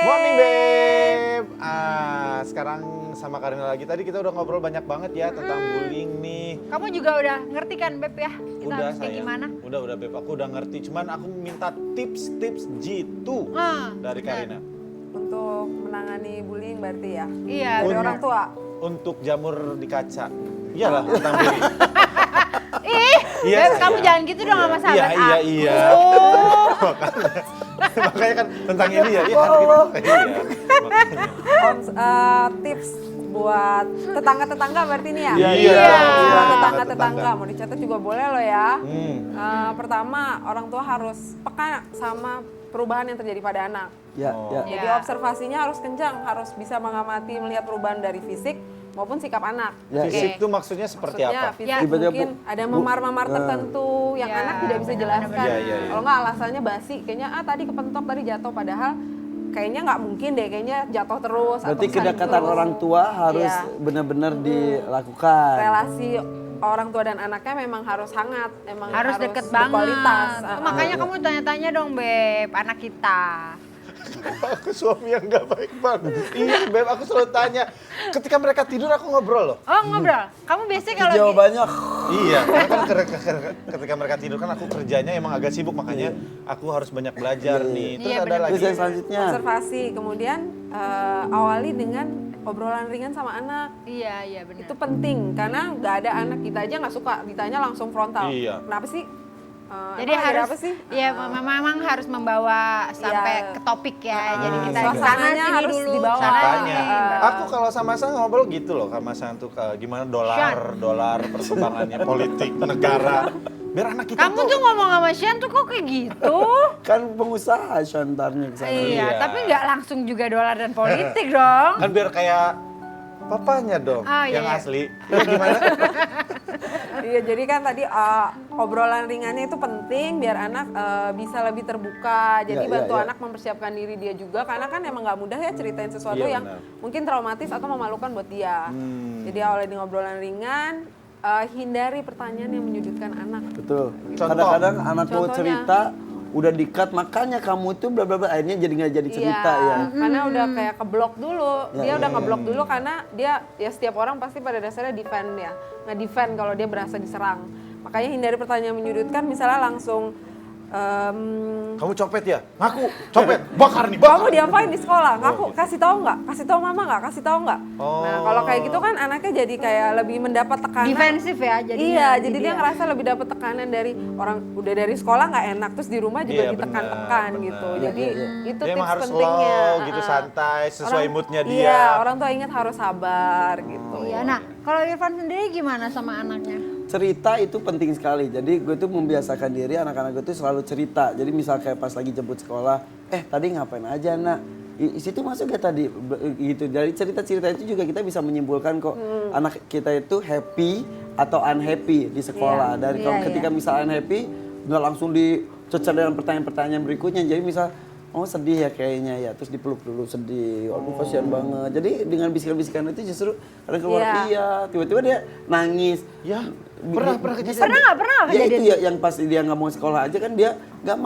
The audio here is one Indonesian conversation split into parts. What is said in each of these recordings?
Morning Beb. Sekarang sama Karina lagi. Tadi kita udah ngobrol banyak banget ya tentang bullying nih. Kamu juga udah ngerti kan Beb ya? Kita Udah harus kayak sayang. gimana? Udah Beb, aku udah ngerti. Cuman aku minta tips-tips jitu dari Karina. Untuk menangani bullying berarti ya? Iya, Dari benar. orang tua? Untuk jamur di kaca. Iyalah tentang bullying. Ih, Iya, Beb, sayang. kamu jangan gitu dong sama sahabat aku. Iya. Oh. Makanya kan tentang ini ya. Iya kan gitu. Iya. Makanya. Tips buat tetangga-tetangga berarti ini ya? Iya. Buat tetangga-tetangga, mau dicatat juga boleh loh ya. Pertama, orang tua harus peka sama perubahan yang terjadi pada anak. Ya, ya. Jadi observasinya harus kencang, harus bisa mengamati, melihat perubahan dari fisik maupun sikap anak. Ya, Fisik itu maksudnya seperti Maksudnya apa? fisik Ya. Tiba-tiba mungkin ada memar-memar tertentu yang Ya, anak tidak bisa jelaskan. Iya. Kalau nggak alasannya basi, kayaknya tadi kepentok, tadi jatuh, padahal kayaknya nggak mungkin deh, kayaknya jatuh terus. Berarti atau saling kedekatan terus. orang tua harus Iya. benar-benar dilakukan. Relasi orang tua dan anaknya memang harus hangat, emang Harus deket banget. berkualitas. Makanya kamu tanya-tanya dong Beb, anak kita. Aku suami yang gak baik banget. Iya Beb, aku selalu tanya. Ketika mereka tidur aku ngobrol loh. Oh ngobrol, kamu biasanya kalau Jawabannya Iya, karena kan ketika mereka tidur kan aku kerjanya emang agak sibuk. Makanya aku harus banyak belajar nih. Terus Iya, ada bener. lagi. terus yang selanjutnya. Observasi, kemudian awali dengan obrolan ringan sama anak. Iya benar. Itu penting, karena nggak ada anak kita aja nggak suka ditanya langsung frontal. Iya. Kenapa sih? Jadi emang lagi ada harus, apa sih? ya memang harus membawa sampai Iya. ke topik ya. Jadi kita di sana Suasananya sini harus dulu. dibawa. sana Makanya, sini. aku kalau sama Sang ngobrol gitu loh. Sama Sang tuh gimana dolar perkembangannya, politik, negara. Biar anak kita Kamu tuh ngomong sama Sian tuh kok kayak gitu? Kan pengusaha shantarnya ke sana. Iya, Iya. tapi nggak langsung juga dolar dan politik dong. kan biar kayak papanya dong Oh, yang iya. asli. Iya, gimana? Iya, jadi kan tadi obrolan ringannya itu penting biar anak bisa lebih terbuka. Jadi Ya, bantu ya. anak mempersiapkan diri dia juga, karena kan emang nggak mudah ya ceritain sesuatu Iya, yang benar. mungkin traumatis atau memalukan buat dia. Jadi awalnya dengan obrolan ringan, hindari pertanyaan yang menyudutkan anak. Betul. Contoh. Kadang-kadang anak mau Contohnya. cerita udah di-cut, makanya kamu itu bla bla bla, akhirnya jadi nggak jadi cerita ya. Karena udah kayak keblok dulu. Ya, Dia ya, udah ya. ngeblok dulu karena dia ya setiap orang pasti pada dasarnya defend ya. Nge-defend kalau dia berasa diserang. Makanya hindari pertanyaan menyudutkan, misalnya langsung Kamu copet ya? Ngaku, copet, bakar nih, bakar. kamu diapain di sekolah? Ngaku, gitu. kasih tahu nggak? Kasih tahu mama nggak? Kasih tahu nggak? Oh. Nah kalau kayak gitu kan anaknya jadi kayak lebih mendapat tekanan. Defensif ya jadinya. Iya, nanti jadi dia ngerasa lebih dapat tekanan dari orang udah dari sekolah nggak enak, terus di rumah juga Iya, ditekan-tekan benar, gitu. benar. Jadi Iya, itu Dia emang tips harus pentingnya. slow gitu, santai, sesuai moodnya dia. Iya, orang tua ingat harus sabar gitu. Iya, nah kalau Irfan sendiri gimana sama anaknya? Cerita itu penting sekali. Jadi gue tuh membiasakan diri anak-anak gue tuh selalu cerita. Jadi misal kayak pas lagi jemput sekolah, tadi ngapain aja nak? Di situ masuk ya tadi gitu. Dari cerita-cerita itu juga kita bisa menyimpulkan kok anak kita itu happy atau unhappy di sekolah. Dari kalau ketika misal unhappy nggak langsung dicecer dengan pertanyaan-pertanyaan berikutnya. Jadi misal sedih ya kayaknya ya, terus dipeluk dulu sedih, aduh kasihan banget. Jadi dengan bisikan-bisikan itu justru ada keluar iya, tiba-tiba dia nangis. Ya, pernah kejadian. Pernah nggak Ya kejadian? itu ya yang pas dia nggak mau sekolah aja kan dia nggak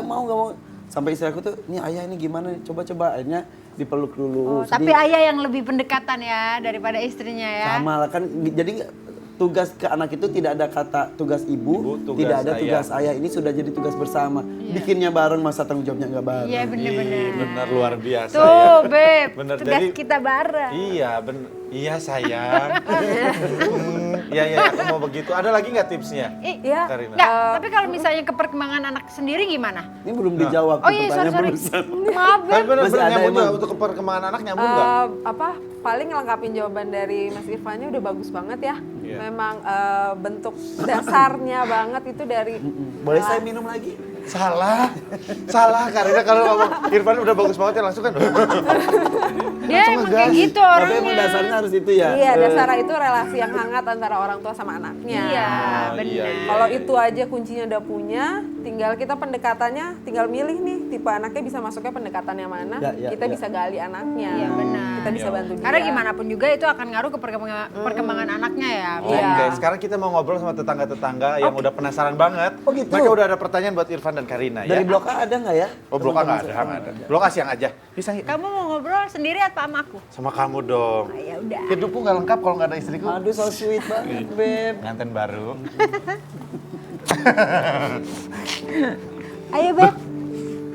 mau. Sampai istri aku tuh, nih ayah ini gimana? Coba akhirnya dipeluk dulu. Oh, tapi ayah yang lebih pendekatan ya daripada istrinya ya. sama lah kan, jadi tugas ke anak itu tidak ada kata tugas ibu, tugas tidak ada ayah. tugas ayah. Ini sudah jadi tugas bersama. Bikinnya bareng, masa tanggung jawabnya nggak bareng. Iya bener-bener. Ih, bener luar biasa ya. Tuh Beb, Bener, tugas jadi- kita bareng. Iya, iya sayang. Iya, aku mau begitu. Ada lagi nggak tipsnya? Iya. Karina. Nggak, tapi kalau misalnya ke perkembangan anak sendiri gimana? Ini belum dijawab Oh tuh iya, pertanyaan sorry. barusan. Maaf Tapi Beb. bener Masih ada nyambung nggak emang? untuk perkembangan anak nyambung nggak? Paling ngelengkapin jawaban dari Mas Irfannya udah bagus banget ya. Iya. Memang bentuk dasarnya banget itu dari Boleh saya minum lagi? Salah Karina kalau ngomong Irfan udah bagus banget ya langsung kan. Dia emang kayak gitu Tapi orangnya. emang dasarnya harus itu ya? Iya, dasar itu relasi yang hangat antara orang tua sama anaknya. Iya, Ah, benar. iya. Kalau itu aja kuncinya udah punya, Tinggal kita pendekatannya, tinggal milih nih tipe anaknya bisa masuknya pendekatan yang mana. Kita bisa gali anaknya. Iya, benar. Kita bisa bantu dia. Karena gimana pun juga itu akan ngaruh ke perkembangan anaknya ya. Oke, sekarang kita mau ngobrol sama tetangga-tetangga yang udah penasaran banget. Oh, gitu? Mereka udah ada pertanyaan buat Irfan dan Karina ya. Dari Blok A ada nggak ya? Oh, Blok A nggak ada. Blok A siang aja. Bisa yuk. Kamu mau ngobrol sendiri atau sama aku? Sama kamu dong. Ah, ya udah. Hidupku nggak lengkap kalau nggak ada istriku. Aduh, so sweet banget, Beb. Nganten baru. Ayo, Beb.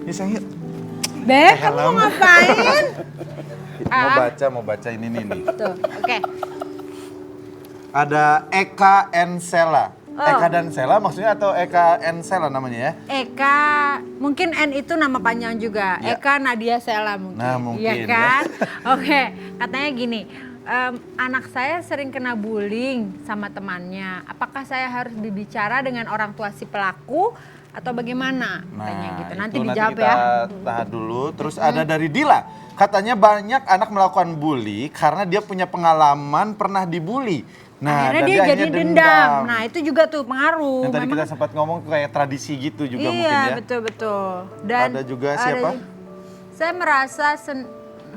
Bisa yuk. Beb, kamu mau ngapain? Mau baca ini nih. Tuh, oke. Ada Eka Ensela. Eka dan Sela maksudnya atau Eka Ensela namanya ya? Eka, mungkin N itu nama panjang juga. Ya. Eka Nadia Sela mungkin. Nah, mungkin, Iya kan? Oke, katanya gini. Anak saya sering kena bullying sama temannya. Apakah saya harus berbicara dengan orang tua si pelaku atau bagaimana? Katanya gitu. Nanti itu dijawab kita ya. tahan dulu. Terus ada dari Dila. Katanya banyak anak melakukan bully karena dia punya pengalaman pernah dibully. Nah, Akhirnya dan dia jadi dendam. dendam. Nah, itu juga tuh pengaruh. Yang tadi Memang- kita sempat ngomong kayak tradisi gitu juga iya, mungkin ya. betul-betul. Dan Ada juga siapa? Saya merasa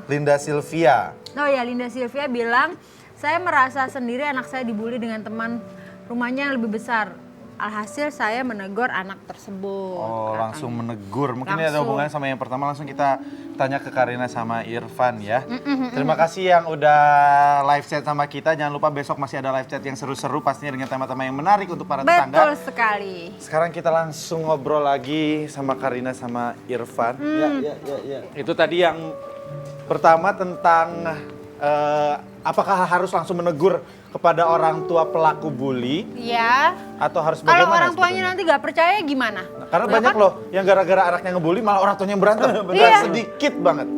Linda Sylvia. Oh ya, Linda Sylvia bilang, saya merasa sendiri anak saya dibully dengan teman rumahnya yang lebih besar. Alhasil saya menegur anak tersebut. Oh, katanya. langsung menegur. Mungkin ini ada Langsung. hubungannya sama yang pertama. Langsung kita tanya ke Karina sama Irfan ya. Terima kasih yang udah live chat sama kita. Jangan lupa besok masih ada live chat yang seru-seru pastinya dengan tema-tema yang menarik untuk para tetangga. Betul sekali. Sekarang kita langsung ngobrol lagi sama Karina sama Irfan. Ya. Itu tadi yang pertama tentang apakah harus langsung menegur kepada orang tua pelaku bully Ya. atau harus Kalau bagaimana? orang tuanya sebetulnya? nanti gak percaya gimana? Nah, karena banyak loh yang gara-gara anaknya ngebully malah orang tuanya yang berantem. Iya. Sedikit banget.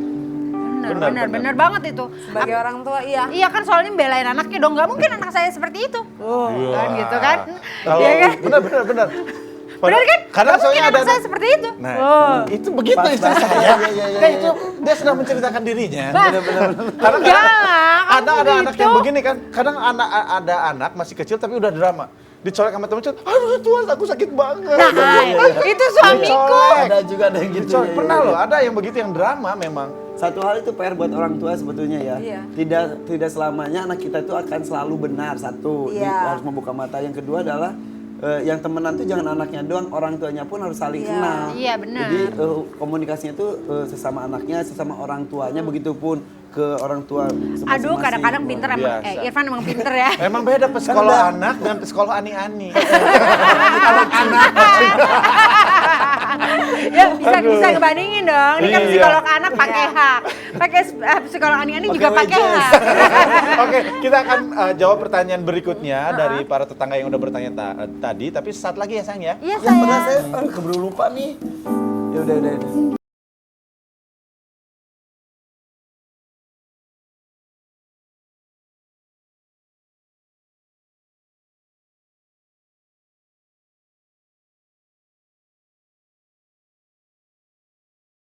Benar banget itu. Sebagai orang tua, iya. Iya kan soalnya belain anaknya dong, nggak mungkin anak saya seperti itu. Kan gitu kan? Kalau Iya kan? benar. Benar kan? Kadang Nggak mungkin soalnya anak ada saya seperti itu. Nah, itu begitu istri saya. Nah, itu dia sedang menceritakan dirinya. Bah, Karena enggak lah, ada kamu anak gitu. yang begini kan. Kadang ada anak masih kecil tapi udah drama. Dicolek sama temen, aduh Tuhan aku sakit banget. Nah, itu suamiku. Dicolek. Ada juga ada yang gitu. Dicolek. ya, Pernah ya. loh, ada yang begitu yang drama memang. Satu hal itu PR buat orang tua sebetulnya ya. Iya. Tidak selamanya anak kita itu akan selalu benar. Satu, Iya. harus membuka mata. Yang kedua adalah yang temenan tuh jangan anaknya doang, orang tuanya pun harus saling Iya. kenal. Iya, benar. Jadi komunikasinya tuh sesama anaknya, sesama orang tuanya, begitupun ke orang tua masing-masing. Aduh, kadang-kadang pinter emang. Biasa. Irfan emang pinter ya. Emang beda psikolog anak dan psikolog ani-ani. Ya bisa ngebandingin dong. Ini kan Iya. psikolog anak pakai hak. Pakai psikolog ani-ani juga pakai hak. Oke, kita akan jawab pertanyaan berikutnya dari para tetangga yang udah bertanya tadi. Tapi saat lagi ya sayang ya. Iya Yang pernah sayang. saya keburu lupa nih. Ya udah.